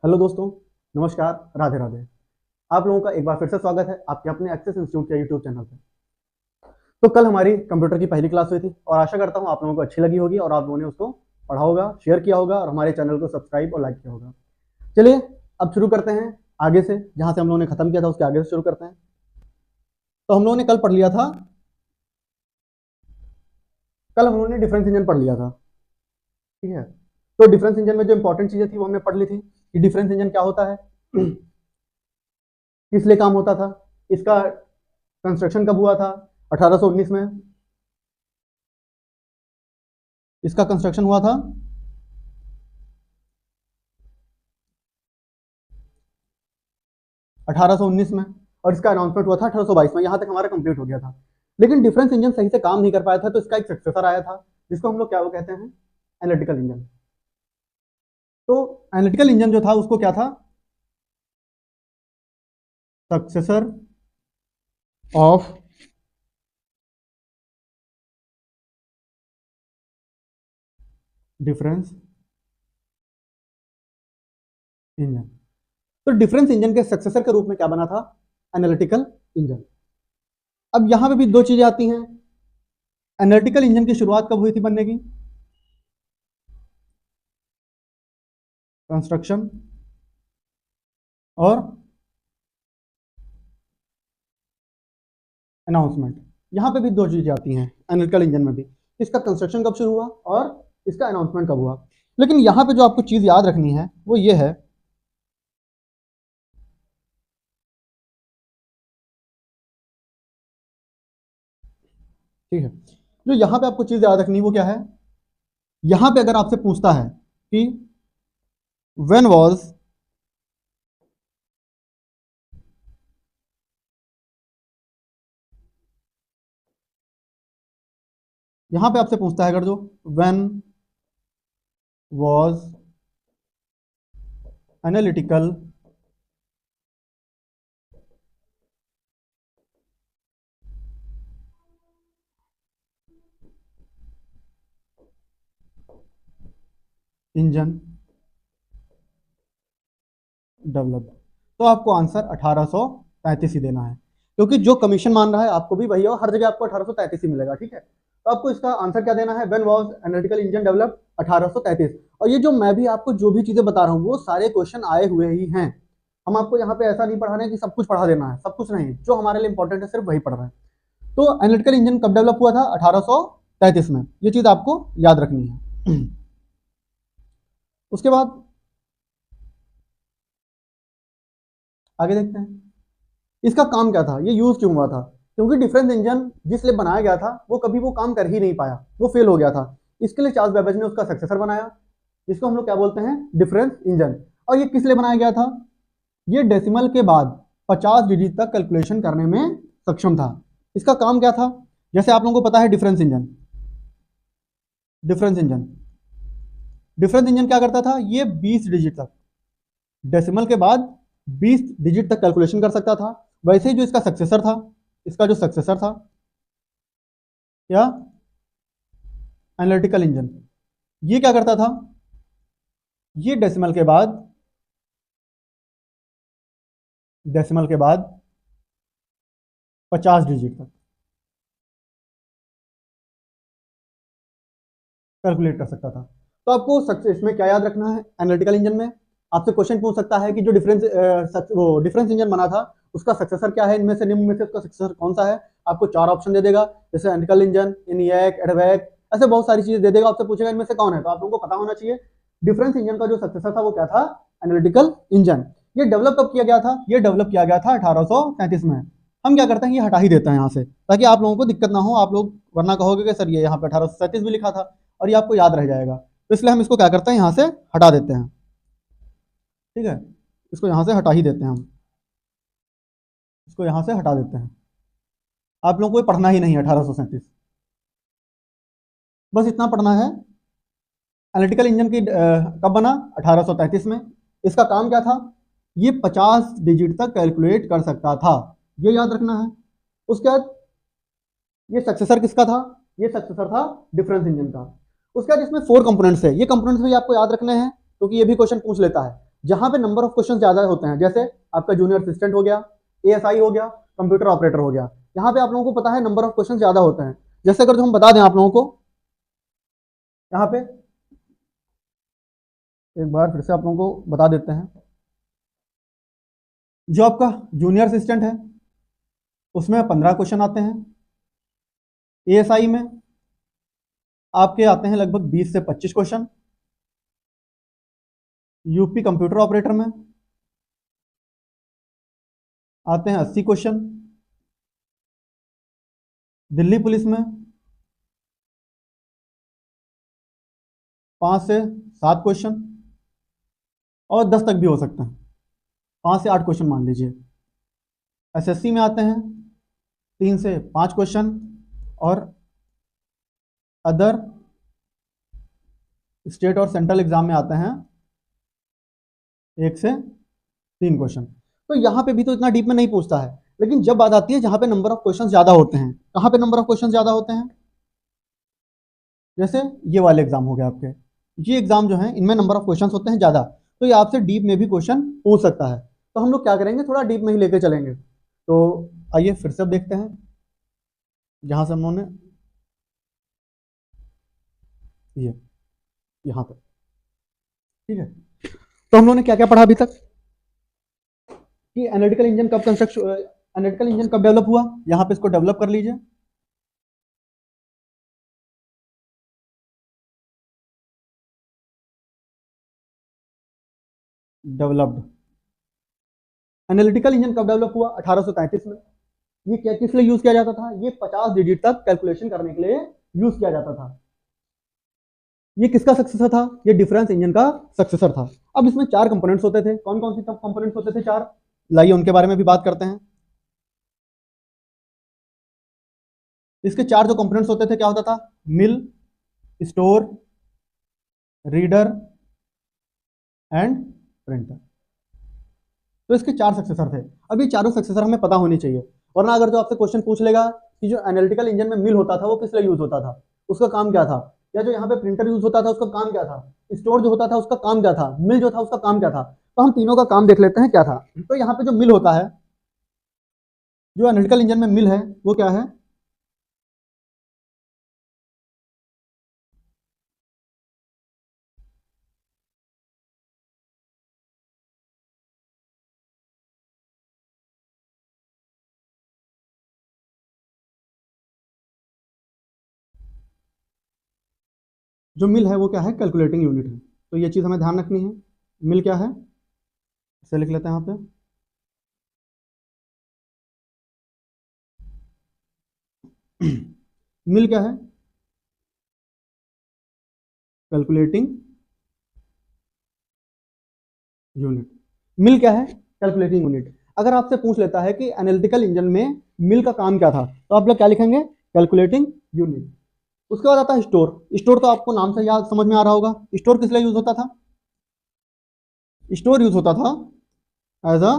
Hello दोस्तों, नमस्कार, राधे राधे। आप लोगों का एक बार फिर से स्वागत है आपके अपने एक्सेस इंस्टीट्यूट के यूट्यूब चैनल पे। तो कल हमारी कंप्यूटर की पहली क्लास हुई थी और आशा करता हूँ आप लोगों को अच्छी लगी होगी और आप लोगों ने उसको पढ़ा होगा, शेयर किया होगा और हमारे चैनल को सब्सक्राइब और लाइक किया होगा। चलिए अब शुरू करते हैं आगे से, जहाँ से हम लोगों ने खत्म किया था उसके आगे से शुरू करते हैं। तो हम लोगों ने कल पढ़ लिया था, कल हम लोगों ने डिफरेंस इंजन पढ़ लिया था, ठीक है। तो डिफरेंस इंजन में जो इंपॉर्टेंट चीजें थी वो हमने पढ़ ली थी कि डिफरेंस इंजन क्या होता है, किस लिए काम होता था, इसका कंस्ट्रक्शन कब हुआ था, 1819 में इसका कंस्ट्रक्शन हुआ था। 1819 में और इसका अनाउंसमेंट हुआ था 1822 में। यहां तक हमारा कंप्लीट हो गया था। लेकिन डिफरेंस इंजन सही से काम नहीं कर पाया था, तो इसका एक सक्सेसर आया था जिसको हम लोग क्या वो कहते हैं, एनालिटिकल इंजन। तो एनालिटिकल इंजन जो था उसको क्या था, सक्सेसर ऑफ डिफरेंस इंजन। तो डिफरेंस इंजन के सक्सेसर के रूप में क्या बना था, एनालिटिकल इंजन। अब यहां पे भी दो चीजें आती हैं। एनालिटिकल इंजन की शुरुआत कब हुई थी बनने की, कंस्ट्रक्शन और अनाउंसमेंट। यहां पे भी दो चीजें आती हैं एनालिटिकल इंजन में भी, इसका कंस्ट्रक्शन कब शुरू हुआ और इसका अनाउंसमेंट कब हुआ। लेकिन यहां पे जो आपको चीज याद रखनी है वो ये है, ठीक है, जो यहां पे आपको चीज याद रखनी है वो क्या है। यहां पे अगर आपसे पूछता है कि व्हेन वाज यहां पे आपसे पूछता है अगर जो when was analytical engine develop, तो आपको आंसर 1833 ही देना है, क्योंकि जो कमीशन मान रहा है आपको भी वही है और हर जगह आपको 1833 ही मिलेगा, ठीक है। तो आपको इसका आंसर क्या देना है, when was analytical engine develop, 1833। और ये जो मैं भी आपको जो भी चीजें बता रहा हूँ वो सारे क्वेश्चन आए हुए ही हैं। हम आपको यहाँ पे ऐसा नहीं पढ़ा रहे हैं कि सब कुछ पढ़ा देना है, सब कुछ नहीं, जो हमारे लिए इंपॉर्टेंट है सिर्फ वही पढ़ रहे हैं। तो एनालिटिकल इंजन कब डेवलप हुआ था, 1833 में। ये चीज आपको याद रखनी है। उसके बाद आगे देखते हैं इसका काम क्या था, ये यूज क्यों हुआ था। क्योंकि डिफरेंस इंजन जिस लिए बनाया गया था वो कभी वो काम कर ही नहीं पाया, वो फेल हो गया था। इसके लिए चार्ल्स बेबेज ने उसका सक्सेसर बनाया, जिसको हम लोग क्या बोलते हैं, डिफरेंस इंजन। और ये किस लिए बनाया गया था, ये डेसिमल के बाद 50 डिजिट तक कैलकुलेशन करने में सक्षम था। इसका काम क्या था, जैसे आप लोगों को पता है difference engine, difference engine difference engine क्या करता था, ये 20 डिजिट तक, डेसिमल के बाद 20 डिजिट तक कैलकुलेशन कर सकता था। वैसे ही जो इसका सक्सेसर था, इसका जो सक्सेसर था या एनालिटिकल इंजन, ये क्या करता था, ये डेसिमल के बाद 50 डिजिट तक कैलकुलेट कर सकता था। तो आपको सक्सेस इसमें क्या याद रखना है, एनालिटिकल इंजन में आपसे क्वेश्चन पूछ सकता है कि जो डिफरेंस इंजन बना था उसका सक्सेसर क्या है, इनमें से निम्न में से उसका सक्सेसर कौन सा है। आपको चार ऑप्शन दे देगा, जैसे एनालिटिकल इंजन, इनिएक, एडवैक, ऐसे बहुत सारी चीजें दे देगा। आपसे पूछेगा इनमें से कौन है, तो आप लोगों को पता होना चाहिए डिफरेंस इंजन का जो सक्सेसर था वो क्या था, एनालिटिकल इंजन। ये डेवलप कब किया गया था, ये डेवलप किया गया था 1833 में। हम क्या करते हैं, ये हटा ही देते हैं यहाँ से, ताकि आप लोगों को दिक्कत ना हो, आप लोग वरना कहोगे कि सर ये यहाँ पे 1837 भी लिखा था और ये आपको याद रह जाएगा। तो इसलिए हम इसको क्या करते हैं, यहाँ से हटा देते हैं, ठीक है। इसको यहाँ से हटा ही देते हैं हम, इसको यहाँ से हटा देते हैं। आप लोगों को पढ़ना ही नहीं है 1837, बस इतना पढ़ना है। एनालिटिकल इंजन की कब बना, 1833 में। इसका काम क्या था, ये 50 डिजिट तक कैलकुलेट कर सकता था, ये याद रखना है। उसके बाद ये सक्सेसर किसका था, ये सक्सेसर था डिफरेंस इंजन का। उसके बाद इसमें 4 कंपोनेंट्स है, ये कंपोनेंट्स भी आपको याद रखने हैं क्योंकि ये भी क्वेश्चन पूछ लेता है। जहां पे नंबर ऑफ क्वेश्चन ज्यादा होते हैं, जैसे आपका जूनियर असिस्टेंट हो गया, एएसआई हो गया, कंप्यूटर ऑपरेटर हो गया, यहाँ पे आप लोगों को पता है नंबर ऑफ क्वेश्चन ज्यादा होते हैं। जैसे अगर जो हम बता दें आप लोगों को यहाँ पे, एक बार फिर से आप लोगों को बता देते हैं, जो आपका जूनियर असिस्टेंट है उसमें 15 क्वेश्चन आते हैं, एएसआई में आपके आते हैं लगभग 20 से 25 क्वेश्चन, यूपी कंप्यूटर ऑपरेटर में आते हैं 80 क्वेश्चन, दिल्ली पुलिस में 5 से 7 क्वेश्चन, और 10 तक भी हो सकते हैं, 5 से 8 क्वेश्चन मान लीजिए। एसएससी में आते हैं 3 से 5 क्वेश्चन, और अदर स्टेट और सेंट्रल एग्जाम में आते हैं 1 से 3 क्वेश्चन। तो यहाँ पे भी तो इतना डीप में नहीं पूछता है, लेकिन जब बात आती है जहाँ पे नंबर ऑफ क्वेश्चन ज्यादा होते हैं, कहाँ पे नंबर ऑफ क्वेश्चन ज्यादा होते हैं, जैसे ये वाले एग्जाम हो गए आपके, ये एग्जाम जो है इनमें नंबर ऑफ क्वेश्चन होते हैं ज्यादा, तो ये आपसे डीप में भी क्वेश्चन पूछ सकता है। तो हम लोग क्या करेंगे, थोड़ा डीप में ही लेके चलेंगे। तो आइए फिर से अब देखते हैं जहां से हम लोगों ने ये यहाँ पे, ठीक है। तो हम लोगों ने क्या क्या पढ़ा अभी तक, कि एनालिटिकल इंजन कब एनालिटिकल इंजन कब डेवलप हुआ, यहाँ पे इसको डेवलप कर लीजिए। डेवलप्ड एनालिटिकल इंजन कब डेवलप हुआ, 1833 में। ये क्या किस लिए यूज किया जाता था, ये 50 डिजिट तक कैलकुलेशन करने के लिए यूज किया जाता था। ये किसका सक्सेसर था, ये डिफरेंस इंजन का सक्सेसर था। अब इसमें 4 कंपोनेंट्स होते थे, कौन कौन सी कंपोनेंट्स होते थे 4, लाइए उनके बारे में भी बात करते हैं। इसके 4 जो कंपोनेंट्स होते थे क्या होता था, मिल, स्टोर, रीडर एंड प्रिंटर। तो इसके 4 सक्सेसर थे। अब ये चारों सक्सेसर हमें पता होनी चाहिए, वरना अगर जो आपसे क्वेश्चन पूछ लेगा कि जो एनालिटिकल इंजन में मिल होता था वो किस लिए यूज होता था, उसका काम क्या था, या जो यहाँ पे प्रिंटर यूज होता था उसका काम क्या था, स्टोर जो होता था उसका काम क्या था, मिल जो था उसका काम क्या था, तो हम तीनों का काम देख लेते हैं क्या था। तो यहाँ पे जो मिल होता है, जो एनालिटिकल इंजन में मिल है वो क्या है, जो मिल है वो क्या है, कैलकुलेटिंग यूनिट है। तो ये चीज़ हमें ध्यान रखनी है, मिल क्या है, इसे लिख लेते हैं यहाँ पे, मिल क्या है, कैलकुलेटिंग यूनिट। मिल क्या है, कैलकुलेटिंग यूनिट। अगर आपसे पूछ लेता है कि एनालिटिकल इंजन में मिल का काम क्या था, तो आप लोग क्या लिखेंगे, कैलकुलेटिंग यूनिट। उसके बाद आता है स्टोर। स्टोर तो आपको नाम से याद समझ में आ रहा होगा, स्टोर किस लिए यूज होता था, स्टोर यूज होता था as a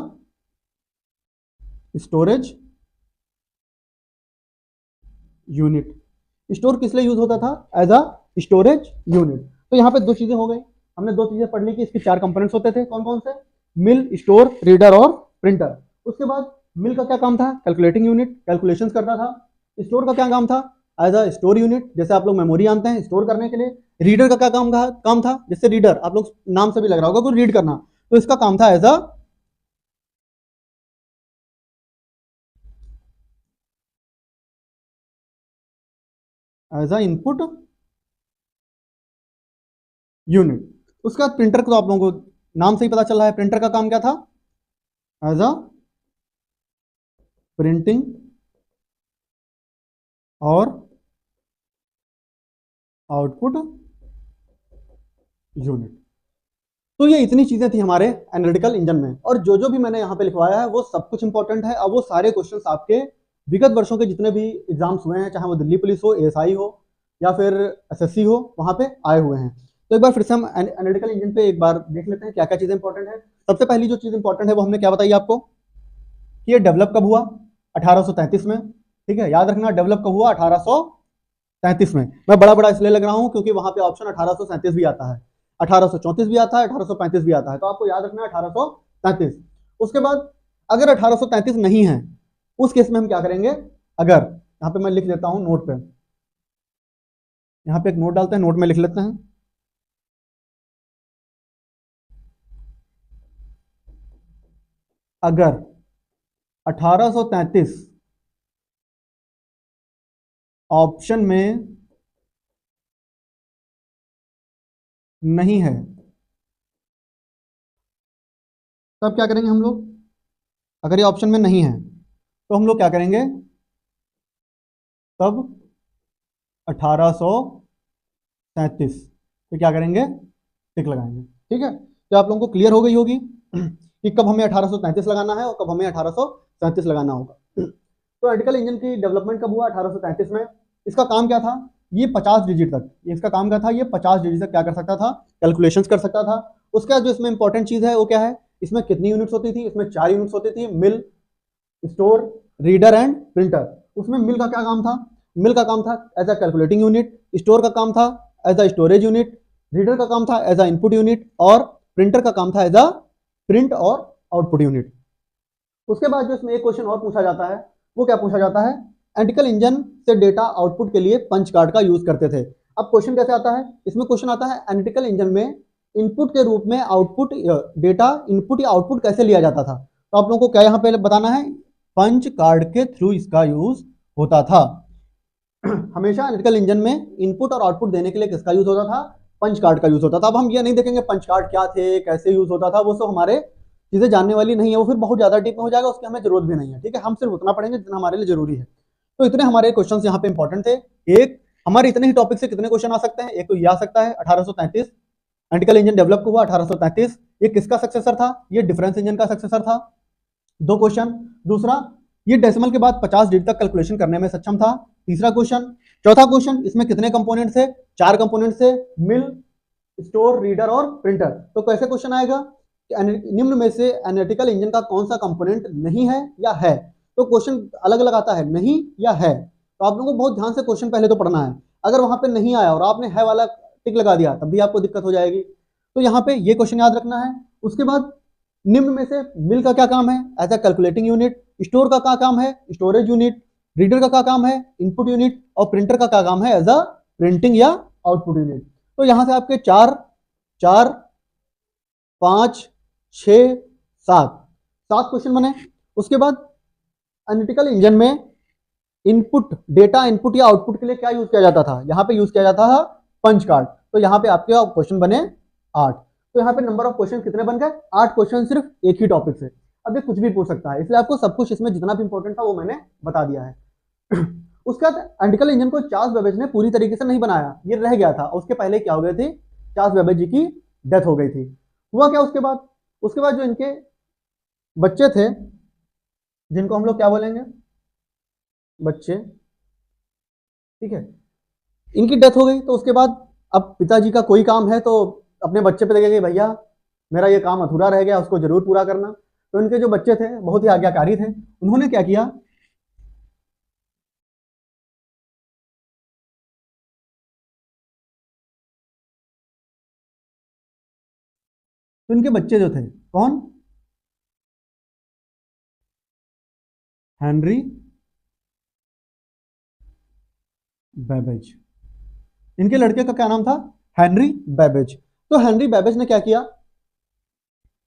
storage unit. Store किस लिए यूज होता था, एज अ स्टोरेज यूनिट। तो यहाँ पे 2 चीजें हो गई, हमने 2 चीजें पढ़ ली कि इसके 4 कंपोनेंट्स होते थे, कौन कौन से, मिल, स्टोर, रीडर और प्रिंटर। उसके बाद मिल का क्या काम था, कैलकुलेटिंग यूनिट, कैलकुलेशन करता था। स्टोर का क्या काम था, एज अ स्टोर यूनिट, जैसे आप लोग मेमोरी जानते हैं स्टोर करने के लिए। रीडर का क्या काम था, जैसे रीडर आप लोग नाम से भी लग रहा होगा, कोई रीड करना, तो इसका काम था एज अ इनपुट यूनिट। उसके बाद प्रिंटर को तो आप लोगों को नाम से ही पता चल रहा है, प्रिंटर का काम क्या था, एज अ प्रिंटिंग और आउटपुट यूनिट। तो ये इतनी चीजें थी हमारे एनालिटिकल इंजन में, और जो भी मैंने यहाँ पे लिखवाया है वो सब कुछ इंपॉर्टेंट है। अब वो सारे क्वेश्चंस आपके विगत वर्षों के जितने भी एग्जाम्स हुए हैं, चाहे वो दिल्ली पुलिस हो, एएसआई हो, या फिर एसएससी हो, वहां पे आए हुए हैं। तो एक बार फिर से हम एनालिटिकल इंजन पे एक बार देख लेते हैं क्या क्या चीजें इंपॉर्टेंट है। सबसे पहली जो चीज इंपॉर्टेंट है वो हमने क्या बताई आपको, कि ये डेवलप कब हुआ, 1833 में। ठीक है, याद रखना डेवलप कब हुआ, 1837 में। मैं बड़ा बड़ा इसलिए लग रहा हूँ क्योंकि वहां पे ऑप्शन 1837 भी आता है। 1834 भी आता है, 1835 भी आता है, तो आपको याद रखना है 1833। उसके बाद अगर 1833 नहीं है, उस केस में हम क्या करेंगे, अगर यहाँ पे मैं लिख देता हूँ नोट पे, यहाँ पे एक नोट डालते हैं, नोट में लिख लेते हैं, अगर 1833 ऑप्शन में नहीं है, तब क्या करेंगे हम लोग, अगर ये ऑप्शन में नहीं है तो हम लोग क्या करेंगे, तब 1837 तो क्या करेंगे, टिक लगाएंगे। ठीक है, तो आप लोगों को क्लियर हो गई होगी कि कब हमें 1833 लगाना है और कब हमें 1837 लगाना होगा। तो आर्टिकल इंजन की डेवलपमेंट कब हुआ, 1833 में। इसका काम क्या था, ये 50 डिजिट तक, इसका काम क्या था, ये 50 डिजिट तक क्या कर सकता था, कैलकुलेशंस कर सकता था। उसका जो इसमें इंपॉर्टेंट चीज है वो क्या है, इसमें कितनी यूनिट्स होती थी, इसमें 4 यूनिट्स होती थी, मिल, स्टोर, रीडर एंड प्रिंटर। उसमें मिल का क्या काम था, मिल का काम था as a calculating unit, store का काम था as a storage unit, reader का काम था एज अ इनपुट यूनिट, और प्रिंटर का काम था एज अ प्रिंट और आउटपुट यूनिट। उसके बाद जो इसमें एक क्वेश्चन और पूछा जाता है, वो क्या पूछा जाता है, एनालिटिकल इंजन से डेटा आउटपुट के लिए पंच कार्ड का यूज करते थे। अब क्वेश्चन कैसे आता है, इसमें क्वेश्चन आता है एनालिटिकल इंजन में इनपुट के रूप में आउटपुट डेटा इनपुट या आउटपुट कैसे लिया जाता था। तो आप लोगों को क्या यहाँ पे बताना है, पंच कार्ड के थ्रू इसका यूज होता था। हमेशा एनालिटिकल इंजन में इनपुट और आउटपुट देने के लिए किसका यूज होता था, पंच कार्ड का यूज होता था। अब हम ये नहीं देखेंगे पंच कार्ड क्या थे, कैसे यूज होता था, वो सब हमारे चीजें जानने वाली नहीं है, वो फिर बहुत ज्यादा डीप में हो जाएगा, उसकी हमें जरूरत भी नहीं है। ठीक है, हम सिर्फ उतना पढ़ेंगे जितना हमारे लिए जरूरी है। तो इतने हमारे क्वेश्चन यहाँ पे इंपॉर्टेंट थे। एक हमारे इतने ही टॉपिक से कितने क्वेश्चन आ सकते हैं, एक तो ये आ सकता है 1833 एनालिटिकल इंजन डेवलप हुआ 1833, ये किसका सक्सेसर था, ये डिफरेंस इंजन का सक्सेसर था, 2 क्वेश्चन। दूसरा, ये डेसिमल के बाद 50 डिजिट तक कैलकुलेशन करने में सक्षम था, तीसरा क्वेश्चन। चौथा क्वेश्चन, इसमें कितने कंपोनेंट थे, 4 कंपोनेंट थे, मिल, स्टोर, रीडर और प्रिंटर। तो कैसे क्वेश्चन आएगा, निम्न में से एनालिटिकल इंजन का कौन सा कंपोनेंट नहीं है या है। तो क्वेश्चन अलग अलग आता है, नहीं या है। तो आप लोगों को बहुत ध्यान से क्वेश्चन पहले तो पढ़ना है। अगर वहां पे नहीं आया और आपने है वाला टिक लगा दिया तब भी आपको दिक्कत हो जाएगी। तो यहाँ पे ये क्वेश्चन याद रखना है। उसके बाद निम्न में से मिल का क्या काम है, as a calculating unit, store का क्या काम है, स्टोरेज यूनिट, रीडर का क्या काम है, इनपुट यूनिट, और प्रिंटर का क्या काम है, एज अ प्रिंटिंग या आउटपुट यूनिट। तो यहां से आपके 4 4 5 6 7 7 क्वेश्चन बने। उसके बाद एनालिटिकल इंजन में इनपुट डेटा इनपुट या आउटपुट के लिए क्या यूज किया जाता था, यहाँ पे यूज किया जाता था पंच कार्ड। तो यहाँ पे आपके क्वेश्चन बने 8। तो यहाँ पे नंबर ऑफ क्वेश्चन कितने बन गए, 8 क्वेश्चन सिर्फ एक ही टॉपिक से। अब ये कुछ भी पूछ सकता है, इसलिए आपको सब कुछ इसमें जितना भी इंपॉर्टेंट था वो मैंने बता दिया है। उसके बाद एनालिटिकल इंजन को चार्ल्स बेबेज ने पूरी तरीके से नहीं बनाया, ये रह गया था। उसके पहले क्या हो गई थी, चार्ल्स बेबेज जी की डेथ हो गई थी। हुआ क्या उसके बाद, उसके बाद जो इनके बच्चे थे, जिनको हम लोग क्या बोलेंगे, बच्चे, ठीक है, इनकी डेथ हो गई। तो उसके बाद अब पिताजी का कोई काम है तो अपने बच्चे पे लगेगा भैया मेरा ये काम अधूरा रह गया, उसको जरूर पूरा करना। तो इनके जो बच्चे थे बहुत ही आज्ञाकारी थे, उन्होंने क्या किया, तो इनके बच्चे जो थे कौन, हेनरी बेबेज, इनके लड़के का क्या नाम था, हेनरी बेबेज। तो हेनरी बेबेज ने क्या किया,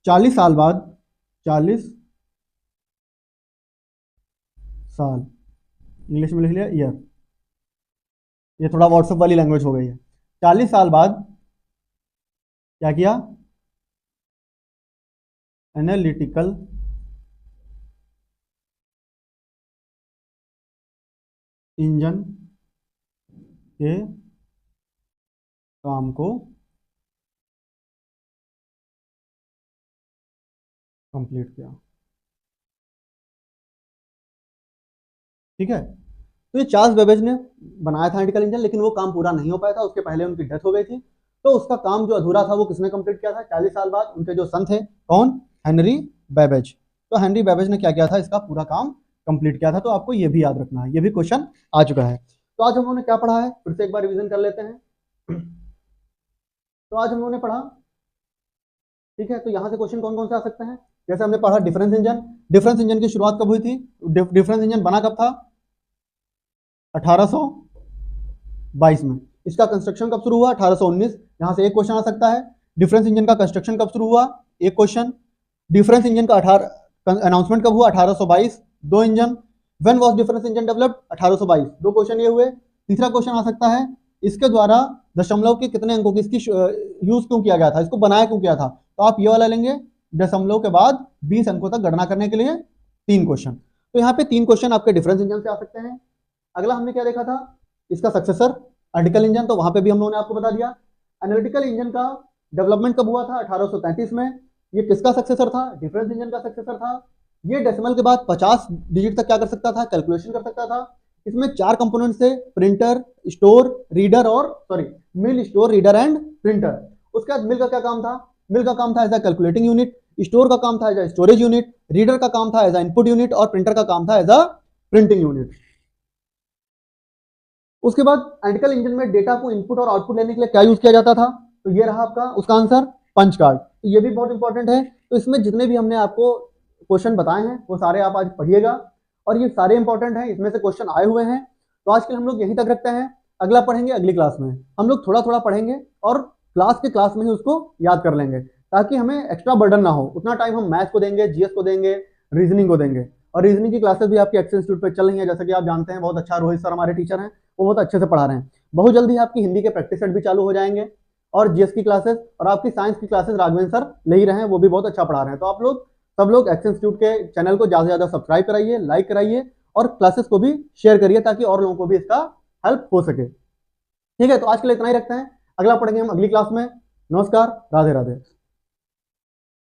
40 साल बाद, 40 साल, इंग्लिश में लिख लिया ईयर, ये थोड़ा व्हाट्सएप वाली लैंग्वेज हो गई है। 40 साल बाद क्या किया, एनालिटिकल इंजन के काम को कंप्लीट किया। ठीक है, तो ये चार्ल्स बेबेज ने बनाया था एनालिटिकल इंजन, लेकिन वो काम पूरा नहीं हो पाया था, उसके पहले उनकी डेथ हो गई थी। तो उसका काम जो अधूरा था वो किसने कंप्लीट किया था, 40 साल बाद उनके जो सन थे, कौन, हेनरी बेबेज। तो हेनरी बेबेज ने क्या किया था, इसका पूरा काम कंप्लीट किया था। तो आपको ये भी याद रखना है, ये भी क्वेश्चन आ चुका है। तो आज हम लोगों ने क्या पढ़ा है, फिर से एक बार रिवीजन कर लेते हैं। तो आज हम लोगों ने पढ़ा, ठीक है। तो यहाँ से क्वेश्चन कौन कौन से आ सकते हैं? जैसे हमने पढ़ा डिफरेंस इंजन। डिफरेंस इंजन की शुरुआत कब हुई थी? डिफरेंस इंजन बना कब था? 1822 में। इसका कंस्ट्रक्शन कब शुरू हुआ? 1819। यहाँ से एक क्वेश्चन आ सकता है, डिफरेंस इंजन का कंस्ट्रक्शन कब शुरू हुआ? एक क्वेश्चन। डिफरेंस इंजन का अनाउंसमेंट कब हुआ? 1822। दो engine. When vas deferens engine developed? 1822। दो क्वेश्चन ये हुए। तीसरा क्वेश्चन आ सकता है, इसके द्वारा दशमलव के कितने अंकों की इसकी यूज क्यों किया गया था, इसको बनाया क्यों किया था? तो आप ये वाला लेंगे, दशमलव के बाद 20 अंकों तक गणना करने के लिए 3 क्वेश्चन। तो यहाँ पे 3 क्वेश्चन आपके डिफरेंस इंजन से आ सकते हैं। अगला हमने क्या देखा था? इसका सक्सेसर आर्टिकल इंजन, तो वहां पे भी हम लोगों ने आपको बता दिया। एनालिटिकल इंजन का डेवलपमेंट कब हुआ था? 1833 में। ये किसका सक्सेसर था? डिफरेंस इंजन का सक्सेसर था। ये डेसिमल के बाद 50 डिजिट तक क्या कर सकता था? कैलकुलेशन कर सकता था। इसमें 4 कंपोनेंट्स थे, प्रिंटर, स्टोर, रीडर और मिल, स्टोर, रीडर एंड प्रिंटर। उसके बाद मिल का क्या काम था? मिल का काम था as a calculating unit, store का काम था as a storage unit, reader का काम था एज अ इनपुट यूनिट और प्रिंटर का काम था एज अ प्रिंटिंग यूनिट। उसके बाद एनालिटिकल इंजन में डेटा को इनपुट और आउटपुट लेने के लिए क्या यूज किया जाता था? तो ये रहा आपका उसका आंसर, पंच कार्ड। तो ये भी बहुत इंपॉर्टेंट है। तो इसमें जितने भी हमने आपको क्वेश्चन बताए हैं वो सारे आप आज पढ़िएगा, और ये सारे इंपॉर्टेंट हैं, इसमें से क्वेश्चन आए हुए हैं। तो आज के लिए हम लोग यहीं तक रखते हैं, अगला पढ़ेंगे अगली क्लास में। हम लोग थोड़ा थोड़ा पढ़ेंगे और क्लास में ही उसको याद कर लेंगे, ताकि हमें एक्स्ट्रा बर्डन ना हो। उतना टाइम हम मैथ्स को देंगे, जीएस को देंगे, रीजनिंग को देंगे। और रीजनिंग की क्लासेस भी आपकी एक्सेल इंस्टीट्यूट पर चल रही है, जैसा कि आप जानते हैं। बहुत अच्छा रोहित सर हमारे टीचर हैं, वो बहुत अच्छे से पढ़ा रहे हैं। बहुत जल्दी आपकी हिंदी के प्रैक्टिस सेट भी चालू हो जाएंगे, और जीएस की क्लासेस और आपकी साइंस की क्लासेस राघवेंद्र सर ले ही रहे हैं, वो भी बहुत अच्छा पढ़ा रहे हैं। तो आप लोग सब लोग एक्सेल इंस्टीट्यूट के चैनल को ज़्यादा से ज़्यादा सब्सक्राइब कराइए, लाइक कराइए और क्लासेस को भी शेयर करिए, ताकि और लोगों को भी इसका हेल्प हो सके। ठीक है, तो आज के लिए इतना ही रखते हैं, अगला पढ़ेंगे हम अगली क्लास में। नमस्कार, राधे राधे।